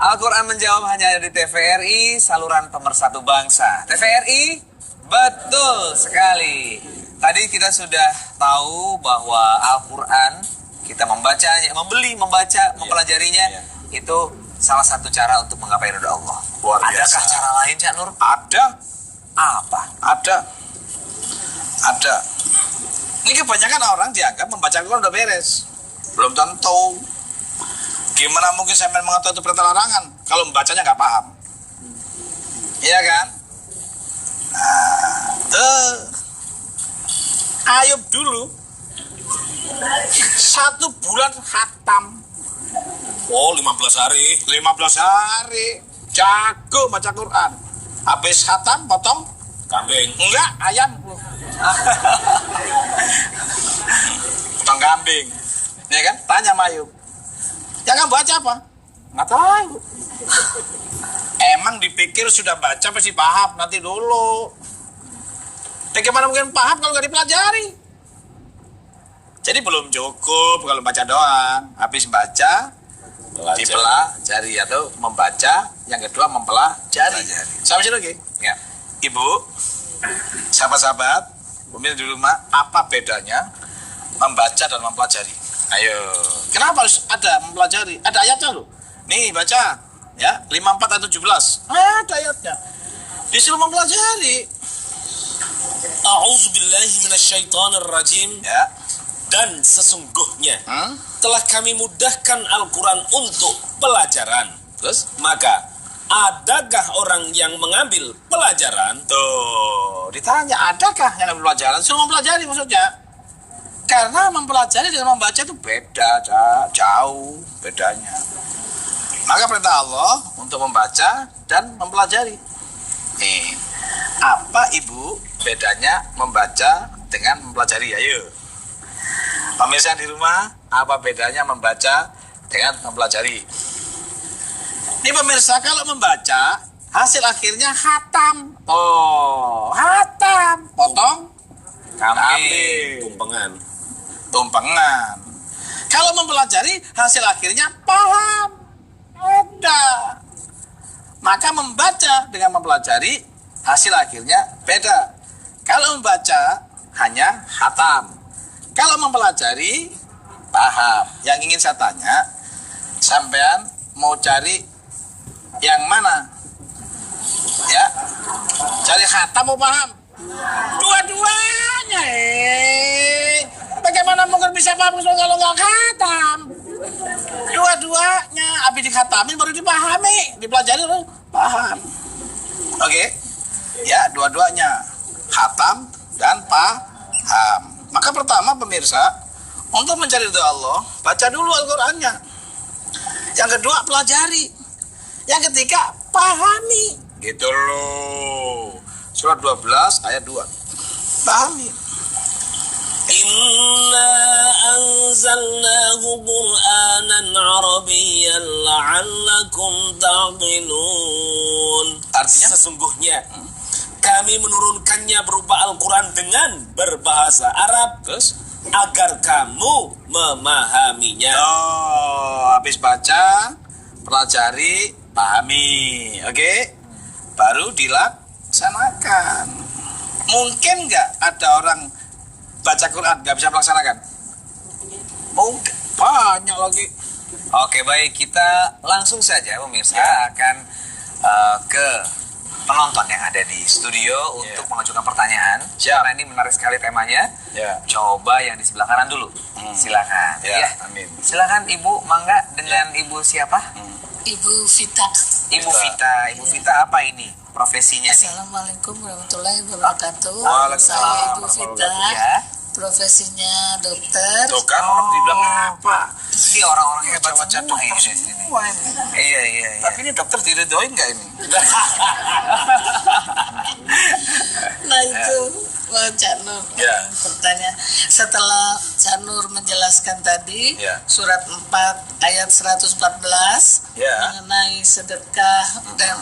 Al-Quran menjawab hanya ada di TVRI, saluran pemersatu bangsa. TVRI, betul sekali. Tadi kita sudah tahu bahwa Al-Quran, kita membacanya, membaca, mempelajarinya, itu salah satu cara untuk menggapai ridho Allah. Luar biasa. Adakah cara lain, Cak Nur? Ada. Apa? Ada. Ini kebanyakan orang dianggap membaca Quran udah beres. Belum tentu. Gimana mungkin sampai mengetahui itu perintah larangan kalau membacanya nggak paham? Iya kan? Ayub dulu 1 bulan khatam. Oh, 15 hari. 15 hari jago baca Quran. Habis khatam potong Kambing. enggak ayam. Potong kambing. Ya kan? Tanya sama Ayub. Ya kan baca apa? Nggak tahu. Emang dipikir sudah baca pasti paham, nanti dulu. Bagaimana mungkin paham kalau nggak dipelajari? Jadi belum cukup kalau baca doang. Habis baca, dipelajari atau membaca. Yang kedua mempelajari. Sampai sini lagi? Ya. Ibu, sahabat-sahabat, pemirsa di rumah, apa bedanya membaca dan mempelajari? Ayo, kenapa harus ada mempelajari? Ada ayatnya loh. Nih baca, ya 54 ayat 17. Ada ayatnya. Disuruh mempelajari. A'udzubillahi minasyaitonirrajim. Ya. Dan sesungguhnya telah kami mudahkan Al-Quran untuk pelajaran. Terus? Maka adakah orang yang mengambil pelajaran? Tuh, ditanya adakah yang ambil pelajaran? Suruh mempelajari maksudnya. Karena mempelajari dan membaca itu beda, jauh bedanya. Maka perintah Allah untuk membaca dan mempelajari. Nih, apa ibu bedanya membaca dengan mempelajari? Ayo. Pemirsa di rumah, apa bedanya membaca dengan mempelajari? Ini pemirsa, kalau membaca hasil akhirnya khatam. Oh, khatam. Potong kambing. Tumpengan. Kalau mempelajari hasil akhirnya paham. Beda. Maka membaca dengan mempelajari hasil akhirnya beda. Kalau membaca hanya khatam. Kalau mempelajari paham. Yang ingin saya tanya, sampean mau cari yang mana? Ya, cari khatam mau paham? Dua-duanya. Bagaimana mungkin bisa paham kalau nggak khatam? Dua-duanya. Habis dikhatamin baru dipahami, dipelajari baru paham. Oke? Ya, dua-duanya khatam dan paham. Maka pertama pemirsa, untuk mencari ridha Allah, baca dulu Al-Qur'annya. Yang kedua, pelajari. Yang ketiga, pahami. Gitu loh. Surat 12 ayat 2. Pahami. Inna anzalnahu Qur'anan Arabiyyan la'allakum ta'qilun. Artinya? Sesungguhnya kami menurunkannya berupa Al-Quran dengan berbahasa Arab. Terus? Agar kamu memahaminya. Oh, habis baca, pelajari, pahami. Oke? Baru dilaksanakan. Mungkin nggak ada orang baca Quran nggak bisa melaksanakan? Mungkin. Banyak lagi. Oke, baik, kita langsung saja pemirsa akan ke penonton yang ada di studio untuk mengajukan pertanyaan. Karena ini menarik sekali temanya. Coba yang di sebelah kanan dulu. Silakan. Amin. Silakan Ibu, mangga dengan Ibu siapa? Ibu Vita. Ibu Vita. Ibu Vita apa ini profesinya nih? Assalamualaikum warahmatullahi wabarakatuh. Waalaikumsalam Saya Ibu warahmatullahi Vita. Ya. Profesinya dokter. Tuh kan orang dibilang apa? Ini orang-orang hebat Baca semua ini di sini. Iya. Tapi ini dokter diredoin nggak ini? Nah itu Cak Nur pertanyaan. Setelah Cak Nur menjelaskan tadi surat 4 ayat 114 mengenai sedekah dan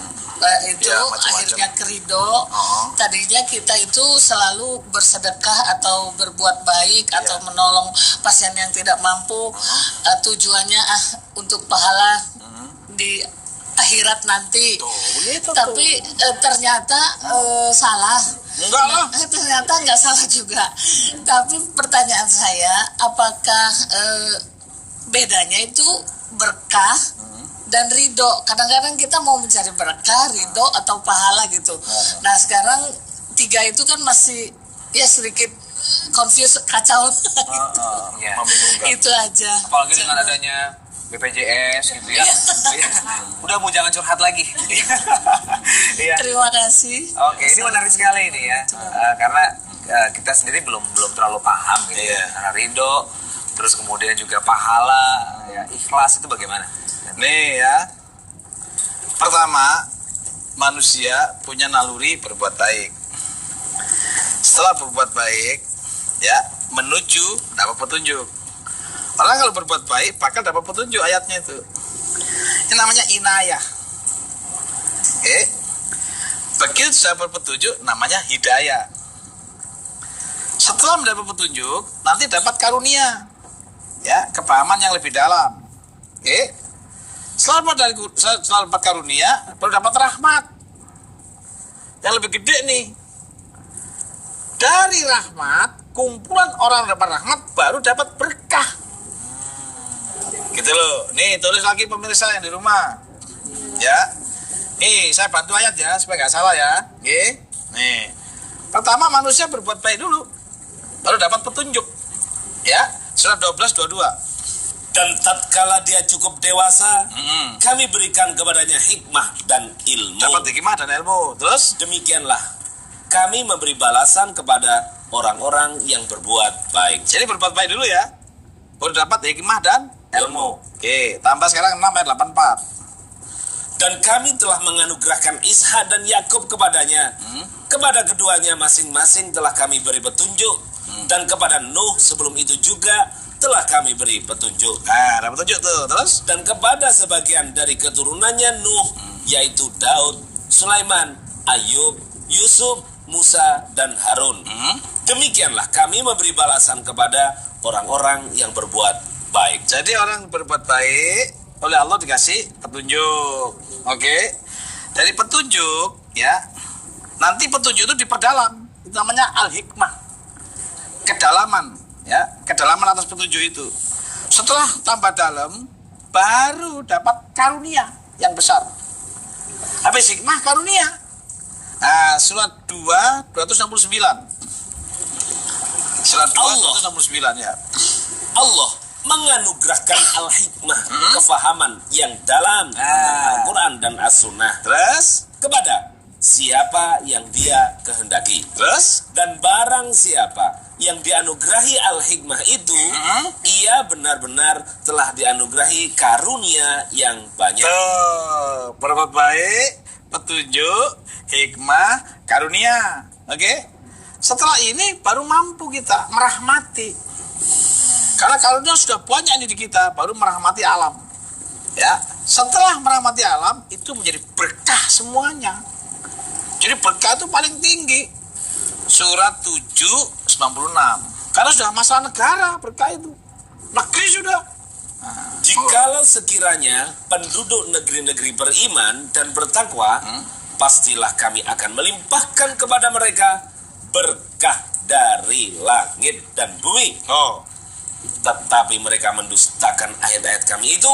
itu akhirnya kerido. Tadinya kita itu selalu bersedekah atau berbuat baik atau menolong pasien yang tidak mampu, tujuannya untuk pahala di akhirat nanti. Tapi ternyata salah. Enggak lah. Ternyata nggak salah juga. Tapi pertanyaan saya, apakah bedanya itu berkah dan ridho? Kadang-kadang kita mau mencari berkah, ridho, atau pahala gitu. Nah sekarang 3 itu kan masih ya sedikit confused, kacau. Ya. Itu aja. Apalagi dengan adanya BPJS gitu ya. Iya. Udah mau jangan curhat lagi. Iya. Terima kasih. Oke, ini menarik sekali ini ya. Karena kita sendiri belum terlalu paham gitu. Iya. Karena ridho, terus kemudian juga pahala, ya, ikhlas itu bagaimana? Nih ya. Pertama, manusia punya naluri berbuat baik. Setelah berbuat baik, ya, menuju dapat petunjuk. Orang kalau berbuat baik bakal dapat petunjuk, ayatnya itu. Ini namanya inayah. Oke. Begitu dapat petunjuk namanya hidayah. Setelah mendapat petunjuk, nanti dapat karunia. Ya, kepahaman yang lebih dalam. Oke. Setelah dapat karunia, baru dapat rahmat. Yang lebih gede nih. Dari rahmat, kumpulan orang dapat rahmat baru dapat berkah. Gitu loh. Nih, tulis lagi pemirsa yang di rumah. Ya. Nih, saya bantu ayat ya supaya nggak salah ya. Oke. Nih. Pertama manusia berbuat baik dulu. Baru dapat petunjuk. Ya. Surat 12:22. Dan tatkala dia cukup dewasa, kami berikan kepadanya hikmah dan ilmu. Dapat hikmah dan ilmu. Terus Demikianlah kami memberi balasan kepada orang-orang yang berbuat baik. jadi berbuat baik dulu ya. Baru dapat hikmah dan ilmu. Oke, tambah sekarang 6 ayat 84. Dan kami telah menganugerahkan Ishak dan Yakub kepadanya. Kepada keduanya masing-masing telah kami beri petunjuk. Dan kepada Nuh sebelum itu juga telah kami beri petunjuk. Nah, dapat petunjuk tuh. Terus Dan kepada sebagian dari keturunannya Nuh, yaitu Daud, Sulaiman, Ayub, Yusuf, Musa, dan Harun. Demikianlah kami memberi balasan kepada orang-orang yang berbuat baik. jadi orang berbuat baik oleh Allah dikasih petunjuk. Oke. Dari petunjuk ya. Nanti petunjuk itu diperdalam. Itu namanya al-hikmah. Kedalaman ya, kedalaman atas petunjuk itu. Setelah tambah dalam baru dapat karunia yang besar. Habis hikmah karunia. Nah, surat 2:269. Surat 2:269 ya. Allah menganugerahkan al-hikmah, kefahaman yang dalam tentang Al-Quran dan As-Sunnah Terus kepada siapa yang dia kehendaki. terus Dan barang siapa yang dianugerahi al-hikmah itu, ia benar-benar telah dianugerahi karunia yang banyak. tuh, berbuat baik, petunjuk, hikmah, karunia. Oke. Setelah ini baru mampu kita merahmati. Karena karunia sudah banyak ini di kita, baru merahmati alam. Ya, setelah merahmati alam itu menjadi berkah semuanya. Jadi berkah itu paling tinggi. Surat 7:96. Karena sudah masalah negara berkah itu. Negeri sudah. Jikalau sekiranya penduduk negeri-negeri beriman dan bertakwa, pastilah kami akan melimpahkan kepada mereka berkah dari langit dan bumi. Oh, Tetapi mereka mendustakan ayat-ayat kami itu,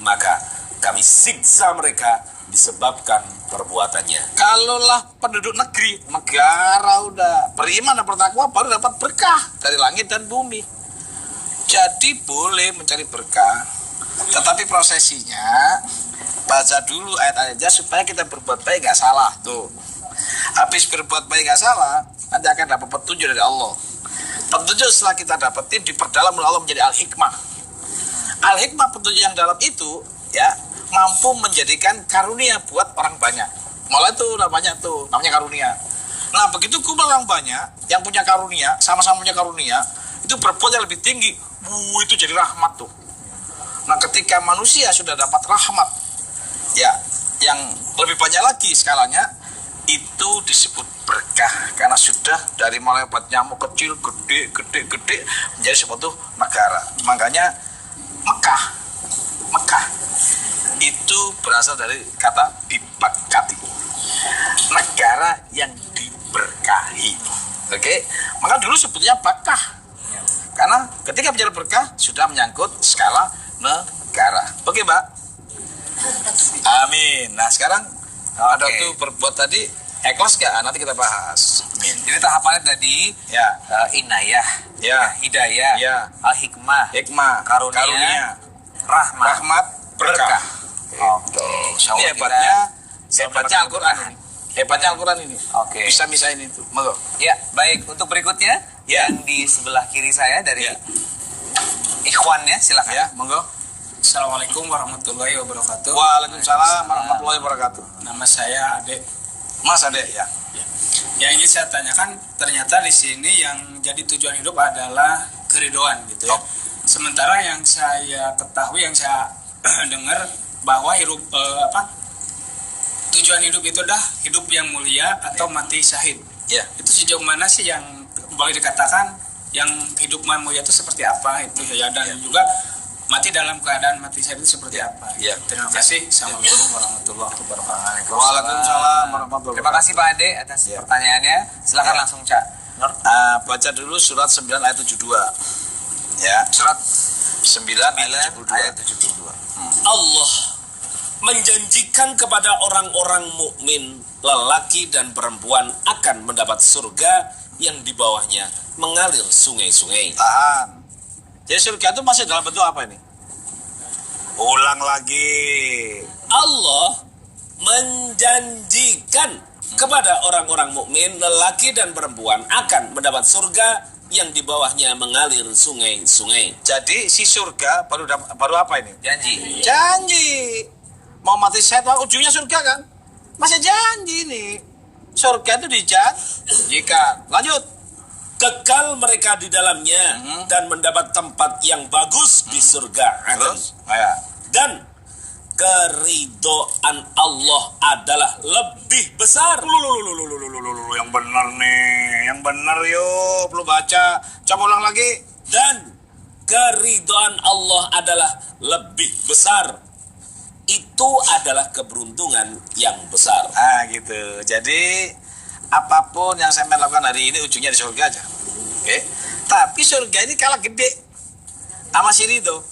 maka kami siksa mereka disebabkan perbuatannya. kalaulah penduduk negara udah beriman dan bertakwa baru dapat berkah dari langit dan bumi. Jadi boleh mencari berkah, tetapi prosesinya baca dulu ayat-ayatnya supaya kita berbuat baik nggak salah tuh. Habis berbuat baik nggak salah, nanti akan dapat petunjuk dari Allah. Petunjuk setelah kita dapetin diperdalam oleh Allah menjadi al-hikmah. Al-hikmah petunjuk yang dalam itu ya mampu menjadikan karunia buat orang banyak. Mulai tuh namanya karunia. Nah begitu kumpul orang banyak yang punya karunia, sama-sama punya karunia, itu berbuat yang lebih tinggi. Itu jadi rahmat tuh. Nah ketika manusia sudah dapat rahmat, ya yang lebih banyak lagi skalanya, itu disebut berkah karena sudah dari mulai buat nyamuk kecil, gede menjadi suatu negara. Makanya Mekah itu berasal dari kata diberkati, negara yang diberkahi. Oke, maka dulu sebutnya Bakkah karena ketika bicara berkah sudah menyangkut skala negara. Oke, Mbak. Amin. Nah sekarang ada tuh berbuat tadi ikhlas gak? Nanti kita bahas. Amin. Jadi tahapannya tadi Ya, inayah, ya, hidayah, ya, al-hikmah, hikmah, karunia, rahmat, berkah. Oke. Insya Ini Allah hebatnya hebatnya Al-Quran ini. Hebatnya Al-Quran ini. Oke. Bisa misahin itu. Monggo. Ya, baik. Untuk berikutnya yang di sebelah kiri saya dari Ikhwannya, silakan. Ya, monggo. Assalamualaikum warahmatullahi wabarakatuh. Waalaikumsalam warahmatullahi wabarakatuh. Nama saya Ade. Mas Ade ya. Yang ingin saya tanyakan, ternyata di sini yang jadi tujuan hidup adalah keridoan gitu ya. Sementara yang saya ketahui, yang saya dengar bahwa tujuan hidup itu adalah hidup yang mulia atau mati syahid. Ya. Itu sejauh mana sih yang boleh dikatakan yang hidup mulia itu seperti apa itu ya, dan juga mati dalam keadaan mati syahid itu seperti apa? Ya. Terima kasih. Assalamualaikum warahmatullahi wabarakatuh. Waalaikumsalam warahmatullahi Terima kasih Pak Ade atas pertanyaannya. Silakan langsung Cak Nur. Baca dulu surat 9 ayat 72. Ya. Surat 9 ayat 72. Allah menjanjikan kepada orang-orang mukmin, lelaki dan perempuan akan mendapat surga yang di bawahnya mengalir sungai-sungai. Tahan. Jadi surga itu masih dalam bentuk apa ini? Ulang lagi. Allah menjanjikan kepada orang-orang mukmin, lelaki dan perempuan akan mendapat surga yang di bawahnya mengalir sungai-sungai. Jadi si surga baru apa ini? Janji. Janji. Mau mati syahid, ujungnya surga kan? Masih janji nih. Surga itu dijanjikan. Lanjut. Kekal mereka di dalamnya dan mendapat tempat yang bagus di surga. Terus? Ya. Dan keridhaan Allah adalah lebih besar. Yang benar nih. Yang benar yuk. Belum baca. Coba ulang lagi. Dan keridhaan Allah adalah lebih besar. Itu adalah keberuntungan yang besar. Ah gitu. Jadi apapun yang saya lakukan hari ini ujungnya di surga aja. Oke. Tapi surga ini kalah gede sama si ridho.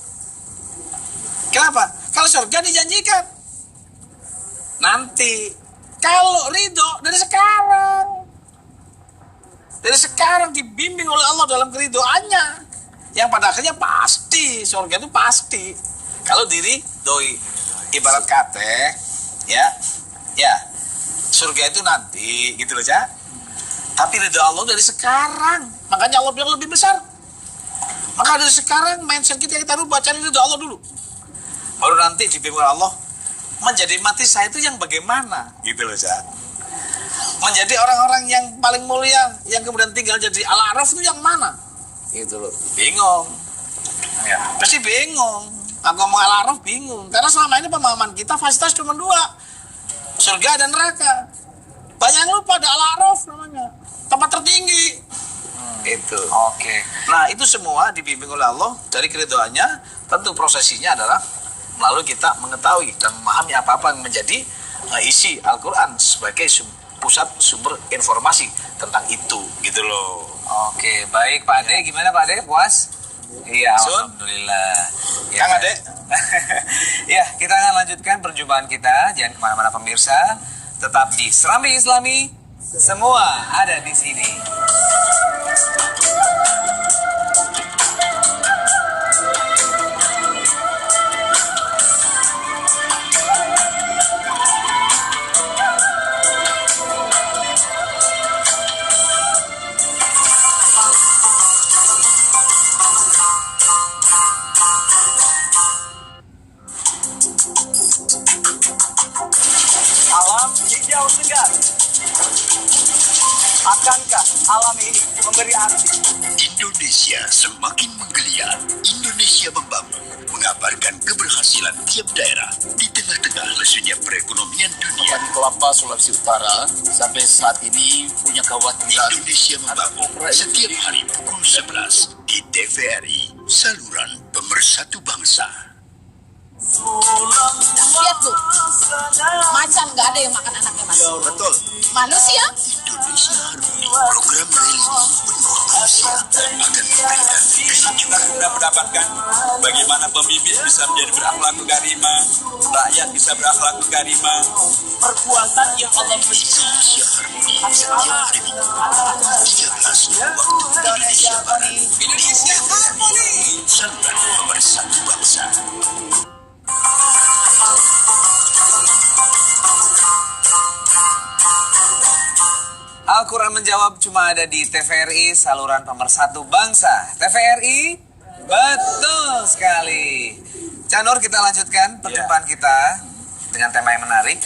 Kenapa? Kalau surga dijanjikan nanti. Kalau ridho dari sekarang. Dari sekarang dibimbing oleh Allah dalam keridhoannya. Yang pada akhirnya pasti surga itu pasti. Kalau diri doi ibarat kate ya surga itu nanti gitu loh Cak. Tapi ridho Allah dari sekarang, makanya Allah bilang lebih besar. Maka dari sekarang mindset kita rubah, cari ridho Allah dulu, baru nanti dibimbing Allah menjadi mati saya itu yang bagaimana gitu loh Cak. Menjadi orang-orang yang paling mulia yang kemudian tinggal jadi al-araf itu yang mana gitu loh. Bingung ya, pasti bingung. Aku ngomong al-araf bingung karena selama ini pemahaman kita fasilitas cuma dua, surga dan neraka. Banyak yang lupa ada al-araf namanya, tempat tertinggi. Itu. Oke. Nah itu semua dibimbing oleh Allah dari keridhoannya. Tentu prosesinya adalah melalui kita mengetahui dan memahami apa-apa yang menjadi isi Al-Quran sebagai pusat sumber informasi tentang itu gitu loh. Oke, baik Pak Ade, gimana Pak Ade? Puas? Iya, Sun? alhamdulillah. Ya, Kang Ade? Ya, kita akan lanjutkan perjumpaan kita. Jangan kemana-mana pemirsa. Tetap di Serambi Islami. Semua ada di sini. Alam hijau segar. Akankah alam ini memberi arti? Indonesia semakin menggeliat. Indonesia membangun, mengabarkan keberhasilan tiap daerah di tengah-tengah lesunya perekonomian dunia. Petani kelapa Sulawesi Utara sampai saat ini punya kekhawatiran. Indonesia membangun setiap hari pukul 11 di TVRI, saluran pemersatu bangsa. Lihat tuh, macan nggak ada yang makan anaknya mas. Betul. Manusia Indonesia Harmoni, program religi penuh manusia akan berbeda Kita sudah mendapatkan bagaimana pemimpin bisa menjadi berakhlak karimah, rakyat bisa berakhlak karimah. Perbuatan yang Allah benci. Indonesia harmoni setiap hari Minggu pukul 13 waktu Indonesia Barat. Indonesia harmoni. Saluran pemersatu bangsa. Al-Quran menjawab cuma ada di TVRI, saluran pemersatu bangsa. TVRI, betul sekali. Canur, kita lanjutkan perjumpaan kita dengan tema yang menarik.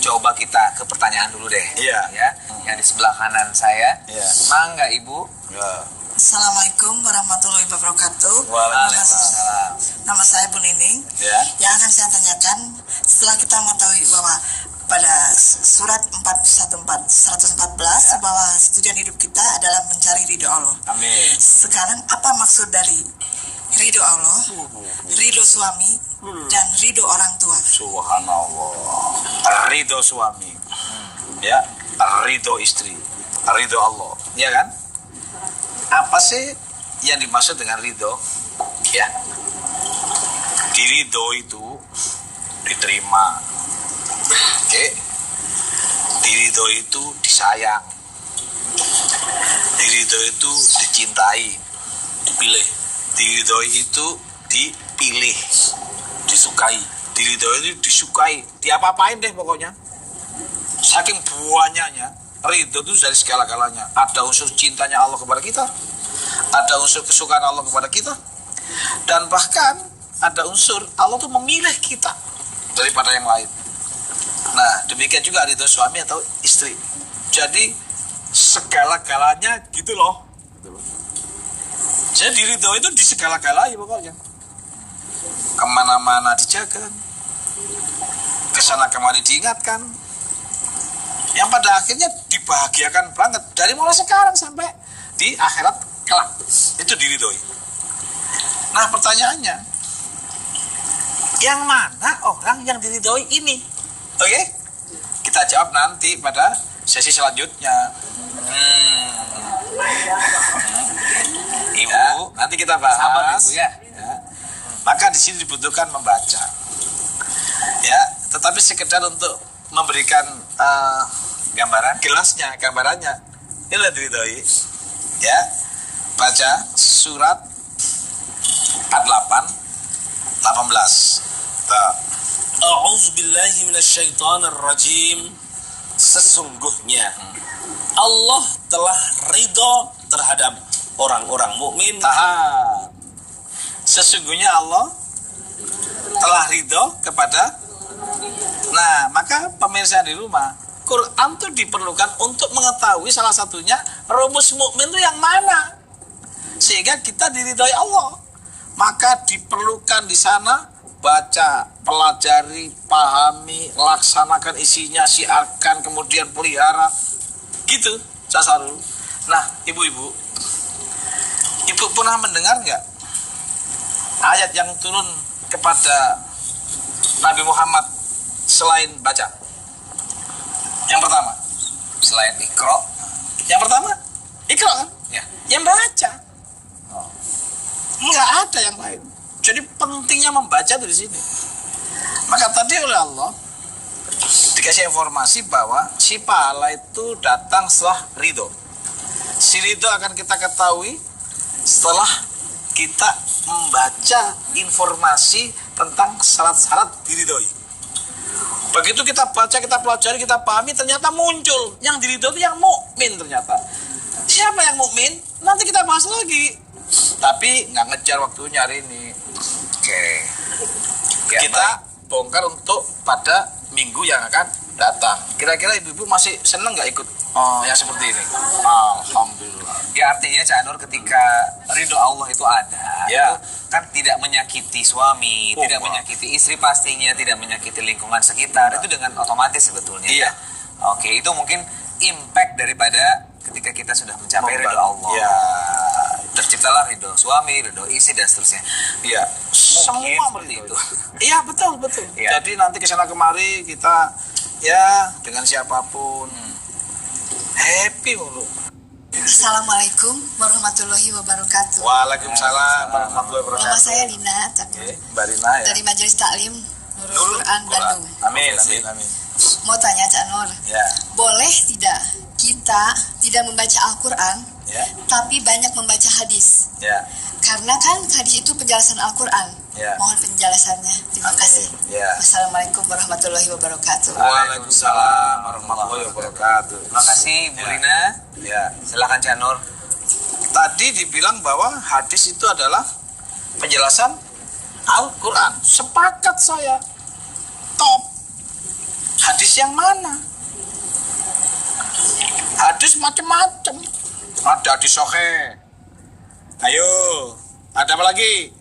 Coba kita ke pertanyaan dulu deh. Iya. Ya, yang di sebelah kanan saya. Iya. Mangga Ibu. Ya. Assalamualaikum warahmatullahi wabarakatuh. Waalaikumsalam. Nama saya Bu Nining. Ya. Yang akan saya tanyakan setelah kita mengetahui bahwa pada surat 114 bahwa tujuan hidup kita adalah mencari ridho Allah. Amin. Sekarang apa maksud dari ridho Allah, ridho suami, dan ridho orang tua? Subhanallah. Ridho suami. Ya. Ridho istri. Ridho Allah. Ya kan? Apa sih yang dimaksud dengan ridho? Ya. Diridho itu diterima. Oke. Diridho itu disayang. Diridho itu dicintai, dipilih. Diridho itu dipilih, disukai. Diridho itu disukai, diapa-apain deh pokoknya. Saking banyaknya, ridho itu dari segala-galanya. Ada unsur cintanya Allah kepada kita, ada unsur kesukaan Allah kepada kita, dan bahkan ada unsur Allah tuh memilih kita daripada yang lain. Nah, demikian juga ridho suami atau istri. Jadi segala-galanya gitu loh. Jadi ridho itu di segala-galanya pokoknya. Kemana-mana dijaga, kesana kemari diingatkan, yang pada akhirnya dibahagiakan banget dari mulai sekarang sampai di akhirat kelak. Itu diridhoi. Nah, pertanyaannya, yang mana orang yang diridhoi ini? Oke? Kita jawab nanti pada sesi selanjutnya. Ibu, nanti kita bahas. Sabar, Ibu, ya. Maka di sini dibutuhkan membaca. Ya, tetapi sekedar untuk memberikan gambarannya. Inilah diridhoi. Ya. Baca surat 18. A'udzubillahi minasyaitonirrajim. Sesungguhnya Allah telah ridho terhadap orang-orang mukmin. Tahan. Sesungguhnya Allah telah ridho kepada. Nah, maka pemirsa di rumah, Quran itu diperlukan untuk mengetahui salah satunya rumus mukmin itu yang mana, sehingga kita diridhoi Allah. Maka diperlukan di sana baca, pelajari, pahami, laksanakan isinya, siarkan, kemudian pelihara. Gitu, Sasarul. Nah, ibu-ibu, ibu pernah mendengar nggak ayat yang turun kepada Nabi Muhammad selain baca? Yang pertama, Selain Iqra, yang pertama, Iqra kan? ya. Yang baca. Nggak ada yang lain. Jadi pentingnya membaca dari sini. Maka tadi oleh Allah dikasih informasi bahwa si pahala itu datang setelah ridho. Si ridho akan kita ketahui setelah kita membaca informasi tentang syarat-syarat diridhoi. Begitu kita baca, kita pelajari, kita pahami, ternyata muncul yang diridhoi itu yang mukmin ternyata. Siapa yang mukmin? Nanti kita bahas lagi. Tapi nggak ngejar waktunya hari ini. Oke. Ya, Kita bongkar untuk pada minggu yang akan datang. Kira-kira ibu-ibu masih seneng nggak ikut yang seperti ini? Alhamdulillah. Ya, artinya Cak Nur, ketika ridho Allah itu ada, Ya. itu kan tidak menyakiti suami, Oh, tidak Pak. menyakiti istri pastinya, tidak menyakiti lingkungan sekitar, itu dengan otomatis sebetulnya. Iya. Ya. Oke, itu mungkin impact daripada ketika kita sudah mencapai ridho Allah. Ya. Terciptalah ridho suami, ridho istri, dan seterusnya. Iya. Semua Mungkin seperti seperti itu. Iya, betul. Iya. Jadi nanti kesana kemari kita ya dengan siapapun happy mulu. Assalamualaikum warahmatullahi wabarakatuh. Waalaikumsalam warahmatullahi Nama wabarakatuh. saya Lina Oke, Mbak Rina ya. dari Majelis Taklim Nurul Quran Bandung. Amin, amin, amin. Mau tanya Cak Nur, Ya, boleh tidak kita tidak membaca Al-Quran, ya, tapi banyak membaca hadis? ya. Karena kan hadis itu penjelasan Al-Quran. Ya. Mohon penjelasannya. Terima Amin. kasih. Ya. Wassalamualaikum warahmatullahi wabarakatuh. Waalaikumsalam warahmatullahi wabarakatuh. Terima kasih Bu Rina. Ya. Silakan Cak Nur. Tadi dibilang bahwa hadis itu adalah penjelasan Al-Quran. Sepakat saya. Top. Hadis yang mana? Hadis macam-macam. Ada hadis sahih. Ayo, ada apa lagi?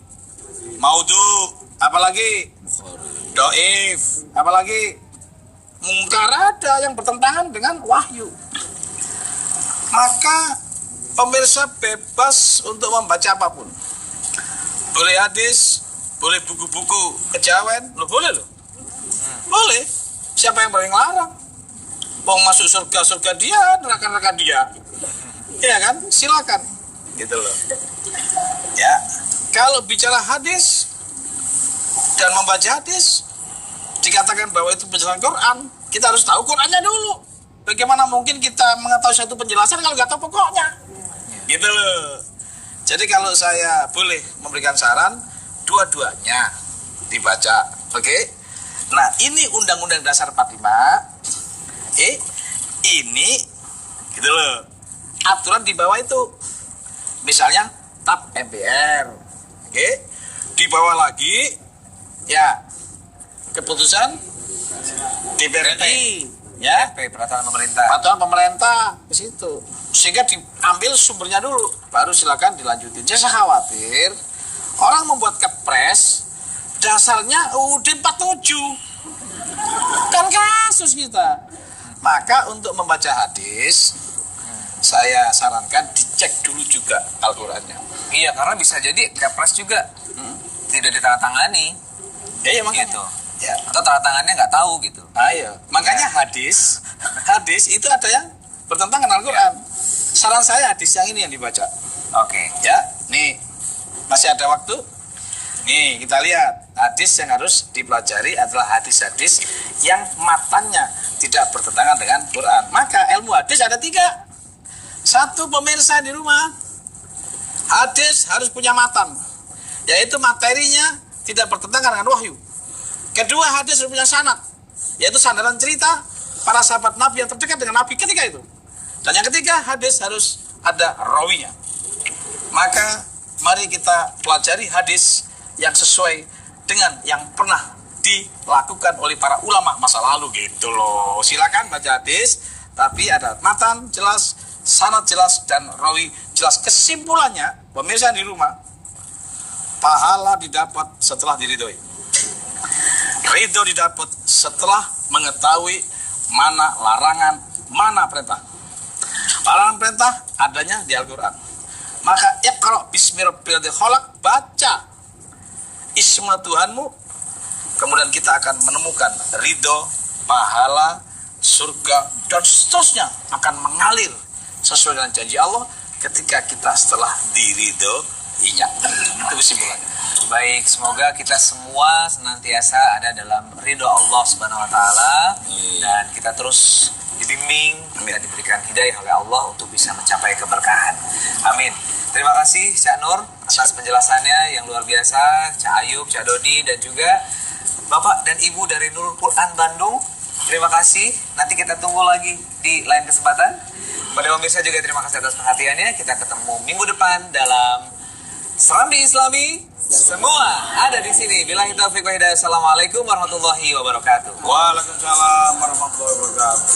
Maudhu, apa lagi? Doif, apa lagi? Mungkar ada yang bertentangan dengan wahyu. Maka pemirsa bebas untuk membaca apapun. Boleh hadis, boleh buku-buku kejawen, lo boleh lo. Boleh. Siapa yang boleh ngelarang? Mau masuk surga dia, neraka dia. Ya kan? Silakan. Gitu loh. Ya. Kalau bicara hadis dan membaca hadis, dikatakan bahwa itu penjelasan Quran, kita harus tahu Qurannya dulu. Bagaimana mungkin kita mengetahui satu penjelasan kalau nggak tahu pokoknya? Gitu loh. Jadi kalau saya boleh memberikan saran, dua-duanya dibaca. Oke? Nah, ini Undang-Undang Dasar 45. Ini gitu loh. Aturan di bawah itu. Misalnya TAP MPR. Oke? Di bawah lagi ya keputusan DPR RI. Ya, Peraturan pemerintah. peraturan pemerintah ke situ, sehingga diambil sumbernya dulu, baru silakan dilanjutin. Saya khawatir orang membuat kepres dasarnya UUD 47 kan kasus kita. Maka untuk membaca hadis saya sarankan dicek dulu juga Al-Qurannya. Iya, karena bisa jadi kepres juga tidak ditandatangani. Ya makanya. Gitu. Ya. Atau tanda tangannya nggak tahu gitu. Ayo, makanya hadis itu ada yang bertentangan dengan Al-Quran. Saran saya hadis yang ini yang dibaca. Oke. Ya, nih masih ada waktu. Nih kita lihat hadis yang harus dipelajari adalah hadis-hadis yang matanya tidak bertentangan dengan Quran. Maka ilmu hadis ada 3. Satu, pemirsa di rumah, hadis harus punya matan, yaitu materinya tidak bertentangan dengan wahyu. Kedua, hadis harus punya sanad, yaitu sandaran cerita para sahabat Nabi yang terdekat dengan Nabi ketika itu. Dan yang ketiga, hadis harus ada rawinya. Maka mari kita pelajari hadis yang sesuai dengan yang pernah dilakukan oleh para ulama masa lalu gitu loh. Silakan baca hadis, tapi ada matan jelas, sanad jelas, dan rawi jelas. Kesimpulannya, pemirsa di rumah, pahala didapat setelah diridhoi. Ridho didapat setelah mengetahui mana larangan, mana perintah. Larangan perintah adanya di Al-Quran. Maka iqra bismi rabbil ladzi khalaq, baca isma Tuhanmu, kemudian kita akan menemukan ridho, pahala, surga, dan seterusnya akan mengalir sesuai dengan janji Allah ketika kita setelah diridhoinya. Itu kesimpulannya. Baik, semoga kita semua senantiasa ada dalam ridho Allah Subhanahu wa taala dan kita terus dibimbing dan diberikan hidayah oleh Allah untuk bisa mencapai keberkahan. Amin. Terima kasih Cak Nur atas penjelasannya yang luar biasa, Cak Ayub, Cak Dodi, dan juga Bapak dan Ibu dari Nurul Quran Bandung. Terima kasih. Nanti kita tunggu lagi di lain kesempatan. Pada pemirsa juga terima kasih atas perhatiannya. Kita ketemu minggu depan dalam Serambi Islami. Semua ada di sini. Billahi taufiq wa hidayah. Assalamualaikum warahmatullahi wabarakatuh. Waalaikumsalam warahmatullahi wabarakatuh.